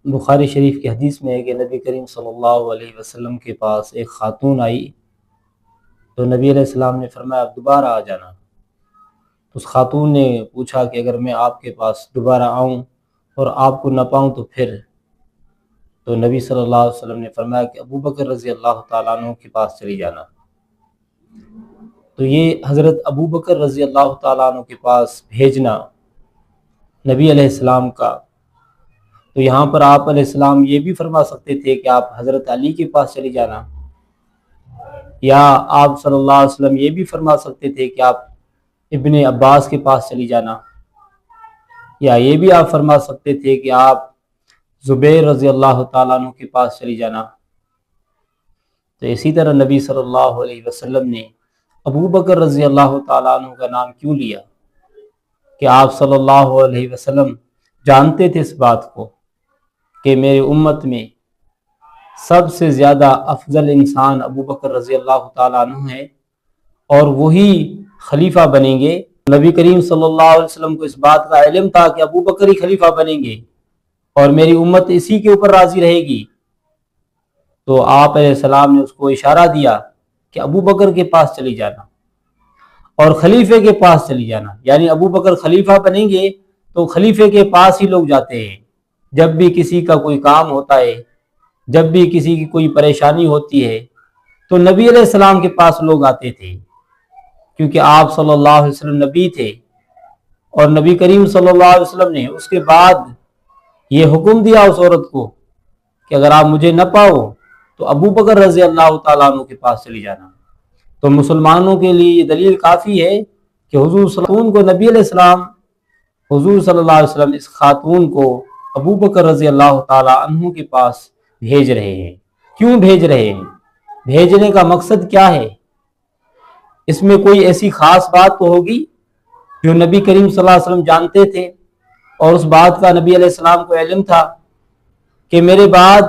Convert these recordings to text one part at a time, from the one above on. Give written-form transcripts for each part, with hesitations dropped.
بخاری شریف کی حدیث میں ہے کہ نبی کریم صلی اللہ علیہ وسلم کے پاس ایک خاتون آئی تو نبی علیہ السلام نے فرمایا اب دوبارہ آ جانا۔ اس خاتون نے پوچھا کہ اگر میں آپ کے پاس دوبارہ آؤں اور آپ کو نہ پاؤں تو پھر؟ تو نبی صلی اللہ علیہ وسلم نے فرمایا کہ ابو بکر رضی اللہ تعالیٰ عنہ کے پاس چلی جانا۔ تو یہ حضرت ابو بکر رضی اللہ تعالیٰ عنہ کے پاس بھیجنا نبی علیہ السلام کا، تو یہاں پر آپ علیہ السلام یہ بھی فرما سکتے تھے کہ آپ حضرت علی کے پاس چلی جانا، یا آپ صلی اللہ علیہ وسلم یہ بھی فرما سکتے تھے کہ آپ ابن عباس کے پاس چلی جانا، یا یہ بھی آپ فرما سکتے تھے کہ آپ زبیر رضی اللہ تعالیٰ عنہ کے پاس چلی جانا۔ تو اسی طرح نبی صلی اللہ علیہ وسلم نے ابو بکر رضی اللہ تعالیٰ عنہ کا نام کیوں لیا؟ کہ آپ صلی اللہ علیہ وسلم جانتے تھے اس بات کو کہ میرے امت میں سب سے زیادہ افضل انسان ابو بکر رضی اللہ تعالیٰ عنہ ہے اور وہی خلیفہ بنیں گے۔ نبی کریم صلی اللہ علیہ وسلم کو اس بات کا علم تھا کہ ابو بکر ہی خلیفہ بنیں گے اور میری امت اسی کے اوپر راضی رہے گی، تو آپ علیہ السلام نے اس کو اشارہ دیا کہ ابو بکر کے پاس چلی جانا اور خلیفے کے پاس چلی جانا، یعنی ابو بکر خلیفہ بنیں گے تو خلیفے کے پاس ہی لوگ جاتے ہیں۔ جب بھی کسی کا کوئی کام ہوتا ہے، جب بھی کسی کی کوئی پریشانی ہوتی ہے تو نبی علیہ السلام کے پاس لوگ آتے تھے، کیونکہ آپ صلی اللہ علیہ وسلم نبی تھے، اور نبی کریم صلی اللہ علیہ وسلم نے اس کے بعد یہ حکم دیا اس عورت کو کہ اگر آپ مجھے نہ پاؤ تو ابو بکر رضی اللہ تعالیٰ عنہ کے پاس چلی جانا۔ تو مسلمانوں کے لیے یہ دلیل کافی ہے کہ حضور صلی اللہ علیہ وسلم کو نبی علیہ السلام، حضور صلی اللہ علیہ وسلم اس خاتون کو ابو بکر رضی اللہ تعالیٰ عنہ کے پاس بھیج رہے ہیں۔ کیوں بھیج رہے ہیں؟ بھیجنے کا مقصد کیا ہے؟ اس میں کوئی ایسی خاص بات تو ہوگی جو نبی کریم صلی اللہ علیہ وسلم جانتے تھے اور اس بات کا نبی علیہ السلام کو علم تھا کہ میرے بعد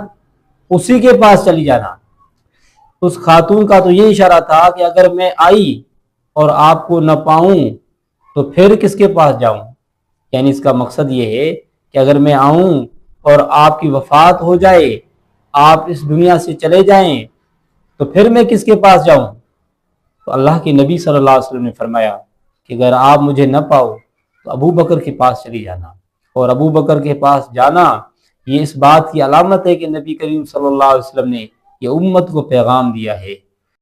اسی کے پاس چلی جانا۔ اس خاتون کا تو یہ اشارہ تھا کہ اگر میں آئی اور آپ کو نہ پاؤں تو پھر کس کے پاس جاؤں، یعنی اس کا مقصد یہ ہے کہ اگر میں آؤں اور آپ کی وفات ہو جائے، آپ اس دنیا سے چلے جائیں، تو پھر میں کس کے پاس جاؤں؟ تو اللہ کے نبی صلی اللہ علیہ وسلم نے فرمایا کہ اگر آپ مجھے نہ پاؤ تو ابو بکر کے پاس چلی جانا، اور ابو بکر کے پاس جانا یہ اس بات کی علامت ہے کہ نبی کریم صلی اللہ علیہ وسلم نے یہ امت کو پیغام دیا ہے